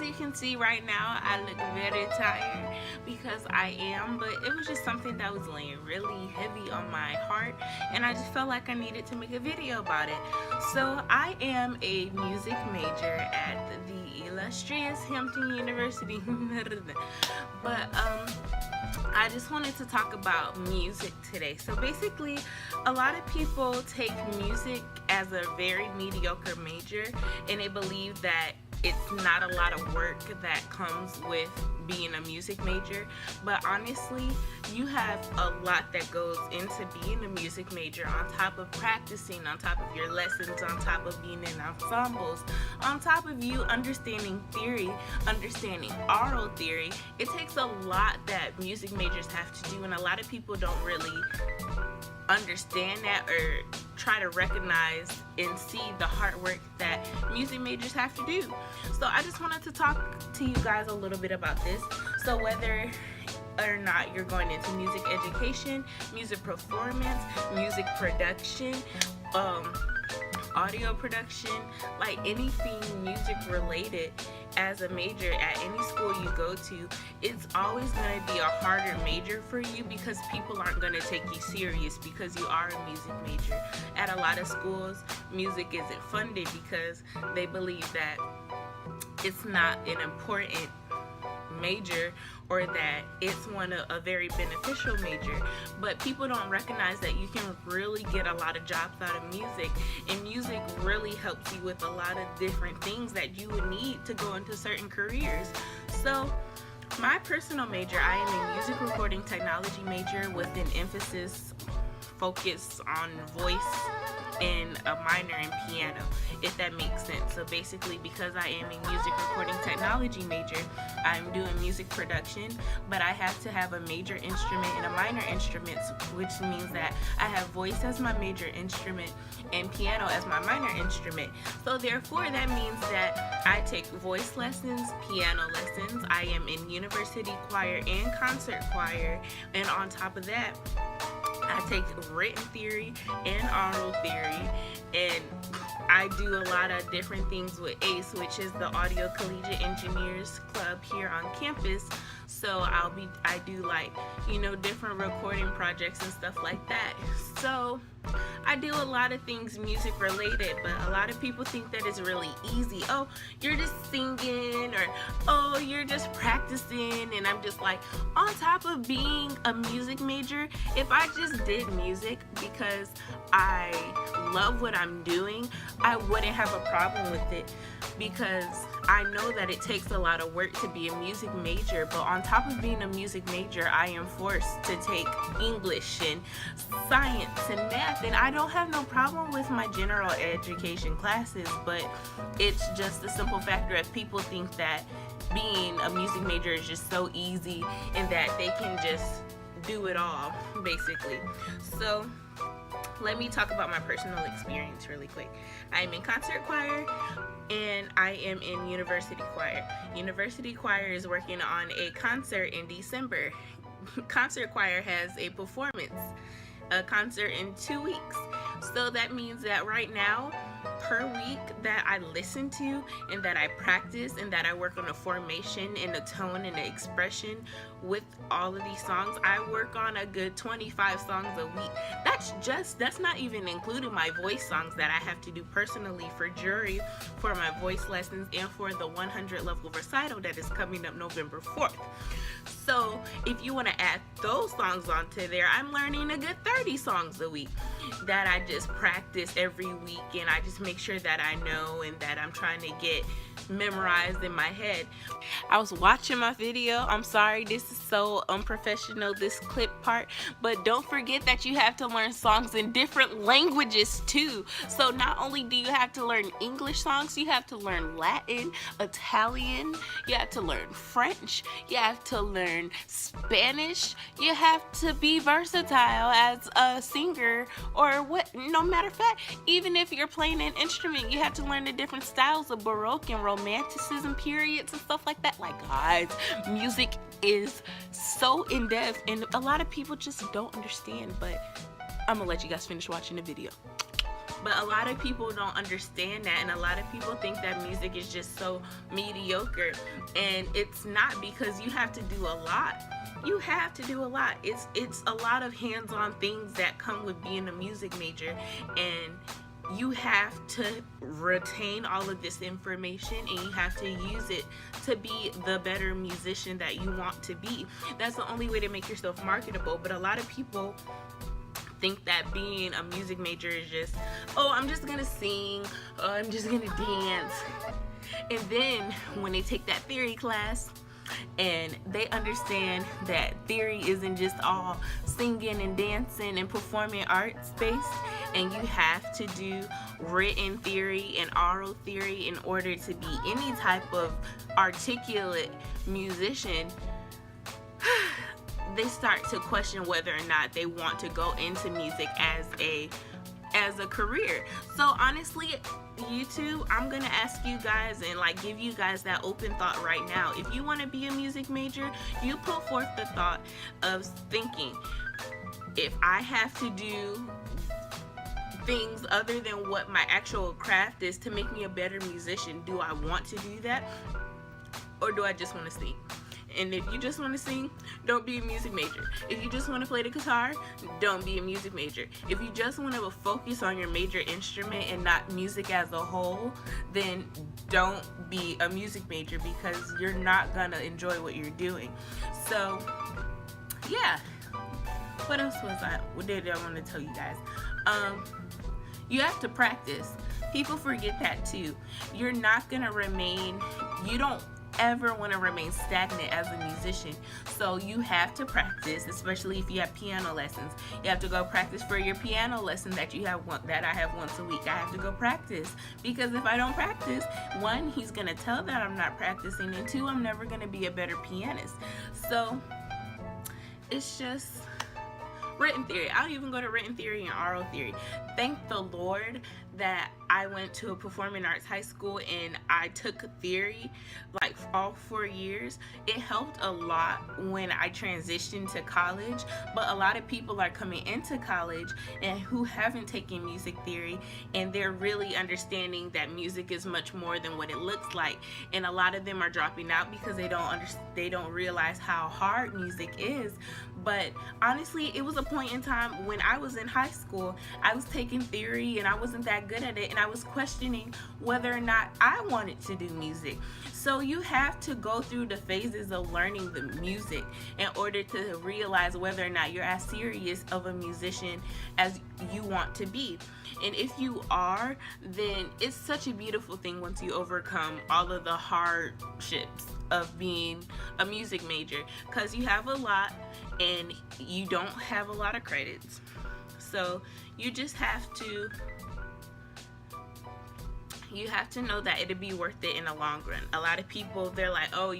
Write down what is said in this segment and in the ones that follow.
you can see right now, I look very tired because I am, but it was just something that was laying really heavy on my heart, and I just felt like I needed to make a video about it. So I am a music major at the illustrious Hampton University. But I just wanted to talk about music today. So basically, a lot of people take music as a very mediocre major, and they believe that it's not a lot of work that comes with being a music major. But honestly, you have a lot that goes into being a music major, on top of practicing, on top of your lessons, on top of being in ensembles, on top of you understanding theory, understanding oral theory. It takes a lot that music majors have to do, and a lot of people don't really understand that or try to recognize and see the hard work that music majors have to do. So I just wanted to talk to you guys a little bit about this. So whether or not you're going into music education, music performance, music production, audio production, like anything music related, as a major at any school you go to, it's always going to be a harder major for you because people aren't going to take you serious because you are a music major. At a lot of schools, music isn't funded because they believe that it's not an important major, or that it's a very beneficial major. But people don't recognize that you can really get a lot of jobs out of music, and music really helps you with a lot of different things that you would need to go into certain careers. So my personal major, I am a music recording technology major with an emphasis focus on voice and a minor in piano, if that makes sense. So basically, because I am a music recording technology major, I'm doing music production, but I have to have a major instrument and a minor instrument, which means that I have voice as my major instrument and piano as my minor instrument. So therefore, that means that I take voice lessons, piano lessons, I am in university choir and concert choir, and on top of that, I take written theory and oral theory, and I do a lot of different things with ACE, which is the Audio Collegiate Engineers Club here on campus. So I do like, different recording projects and stuff like that. So I do a lot of things music related, but a lot of people think that it's really easy. Oh, you're just singing, or oh, you're just practicing. And I'm just like, on top of being a music major, if I just did music because I love what I'm doing, I wouldn't have a problem with it, because I know that it takes a lot of work to be a music major. But on top of being a music major, I am forced to take English and science and math, and I don't have no problem with my general education classes, but it's just the simple factor of people think that being a music major is just so easy and that they can just do it all, basically. So let me talk about my personal experience really quick. I'm in concert choir and I am in university choir. University choir is working on a concert in December. Concert choir has a concert in 2 weeks. So that means that right now, per week that I listen to and that I practice and that I work on the formation and the tone and the expression with all of these songs, I work on a good 25 songs a week. That's not even including my voice songs that I have to do personally for jury, for my voice lessons, and for the 100 level recital that is coming up November 4th. So if you want to add those songs onto there, I'm learning a good 30 songs a week that I just practice every week, and I just make sure that I know and that I'm trying to get memorized in my head. I was watching my video. I'm sorry, this is so unprofessional, this clip part, but don't forget that you have to learn songs in different languages too. So not only do you have to learn English songs, you have to learn Latin, Italian, you have to learn French, you have to learn Spanish, you have to be versatile as a singer, or what, no matter of fact, even if you're playing an instrument, you have to learn the different styles of Baroque and Romanticism periods and stuff like that. Like, guys, music is so in-depth and a lot of people just don't understand, but I'm gonna let you guys finish watching the video. But a lot of people don't understand that, and a lot of people think that music is just so mediocre, and it's not, because you have to do a lot. You have to do a lot. It's a lot of hands-on things that come with being a music major, and you have to retain all of this information, and you have to use it to be the better musician that you want to be. That's the only way to make yourself marketable. But a lot of people think that being a music major is just, oh, I'm just gonna sing, oh, I'm just gonna dance. And then when they take that theory class and they understand that theory isn't just all singing and dancing and performing arts based, and you have to do written theory and oral theory in order to be any type of articulate musician, they start to question whether or not they want to go into music as a career. So honestly, YouTube, I'm gonna ask you guys and like give you guys that open thought right now. If you want to be a music major, you put forth the thought of thinking, if I have to do things other than what my actual craft is to make me a better musician, do I want to do that, or do I just want to sing? And if you just want to sing, don't be a music major. If you just want to play the guitar, don't be a music major. If you just want to focus on your major instrument and not music as a whole, then don't be a music major, because you're not gonna enjoy what you're doing. So yeah, what else what did I want to tell you guys? You have to practice. People forget that too. You're not gonna remain, you don't ever want to remain stagnant as a musician. So you have to practice, especially if you have piano lessons. You have to go practice for your piano lesson that you have that I have once a week. I have to go practice, because if I don't practice, one, he's gonna tell that I'm not practicing, and two, I'm never gonna be a better pianist. So it's just written theory. I'll even go to written theory and oral theory. Thank the Lord that I went to a performing arts high school and I took theory like all 4 years. It helped a lot when I transitioned to college, but a lot of people are coming into college and who haven't taken music theory, and they're really understanding that music is much more than what it looks like, and a lot of them are dropping out because they don't realize how hard music is. But honestly, it was a point in time when I was in high school, I was taking theory and I wasn't that good at it, and I was questioning whether or not I wanted to do music. So you have to go through the phases of learning the music in order to realize whether or not you're as serious of a musician as you want to be. And if you are, then it's such a beautiful thing once you overcome all of the hardships of being a music major, because you have a lot and you don't have a lot of credits. So you just have to know that it'll be worth it in the long run. A lot of people, they're like, oh,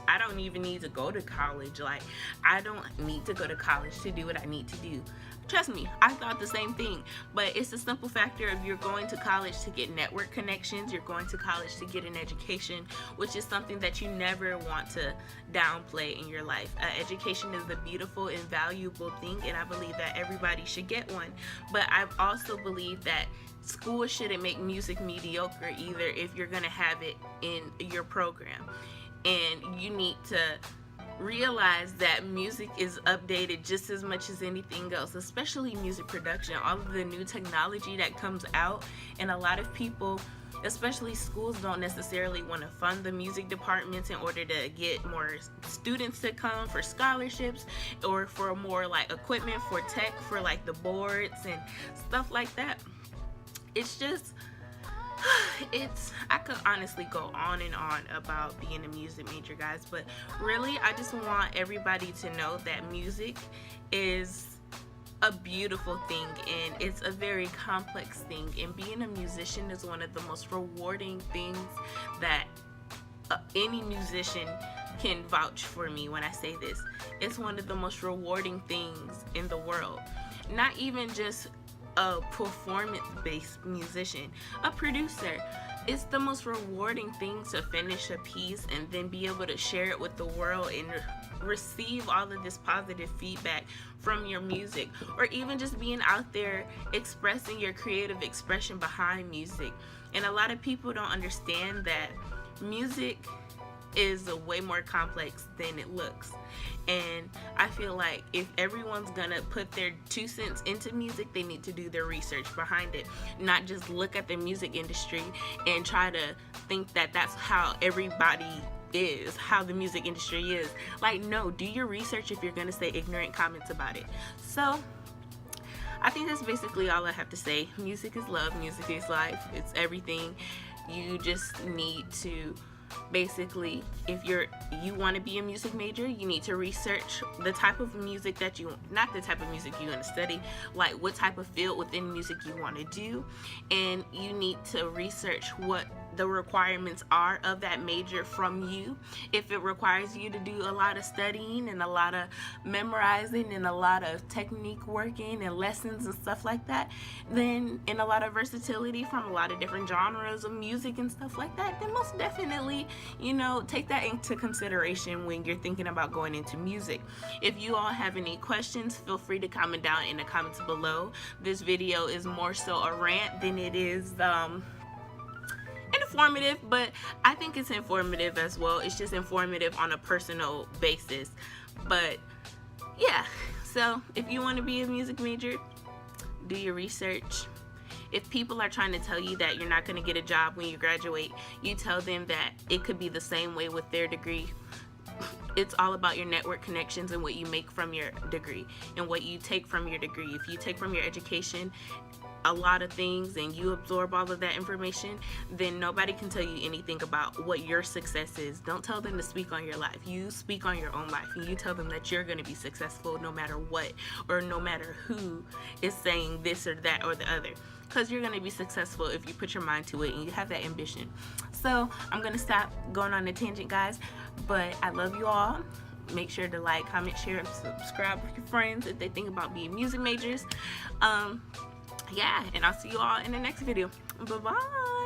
I don't even need to go to college. Like, I don't need to go to college to do what I need to do. Trust me, I thought the same thing, but it's the simple factor of you're going to college to get network connections, you're going to college to get an education, which is something that you never want to downplay in your life. Education is a beautiful and valuable thing, and I believe that everybody should get one. But I also believe that school shouldn't make music mediocre either if you're going to have it in your program. And you need to realize that music is updated just as much as anything else, especially music production, all of the new technology that comes out. And a lot of people, especially schools, don't necessarily want to fund the music departments in order to get more students to come for scholarships or for more like equipment for tech, for like the boards and stuff like that. It's just, I could honestly go on and on about being a music major, guys, but really I just want everybody to know that music is a beautiful thing, and it's a very complex thing, and being a musician is one of the most rewarding things that any musician can vouch for me when I say this. It's one of the most rewarding things in the world. Not even just a performance-based musician, a producer. It's the most rewarding thing to finish a piece and then be able to share it with the world and receive all of this positive feedback from your music, or even just being out there expressing your creative expression behind music. And a lot of people don't understand that music is way more complex than it looks. And I feel like if everyone's gonna put their 2 cents into music, they need to do their research behind it, not just look at the music industry and try to think that that's how everybody is, how the music industry is. Like, no, do your research if you're gonna say ignorant comments about it. So I think that's basically all I have to say. Music is love, music is life, it's everything. You just need to basically, if you want to be a music major, you need to research the type of music that you, not the type of music you want to study, like what type of field within music you want to do, and you need to research what the requirements are of that major from you. If it requires you to do a lot of studying and a lot of memorizing and a lot of technique working and lessons and stuff like that, then, and a lot of versatility from a lot of different genres of music and stuff like that, then most definitely, you know, take that into consideration when you're thinking about going into music. If you all have any questions, feel free to comment down in the comments below. This video is more so a rant than it is informative, but I think it's informative as well. It's just informative on a personal basis. But yeah, so if you want to be a music major, do your research. If people are trying to tell you that you're not going to get a job when you graduate, you tell them that it could be the same way with their degree. It's all about your network connections and what you make from your degree and what you take from your degree. If you take from your education a lot of things and you absorb all of that information, then nobody can tell you anything about what your success is. Don't tell them to speak on your life. You speak on your own life, and you tell them that you're going to be successful no matter what, or no matter who is saying this or that or the other, because you're going to be successful if you put your mind to it and you have that ambition. So I'm going to stop going on a tangent, guys, but I love you all. Make sure to like, comment, share, and subscribe with your friends if they think about being music majors. Yeah, and I'll see you all in the next video. Bye-bye.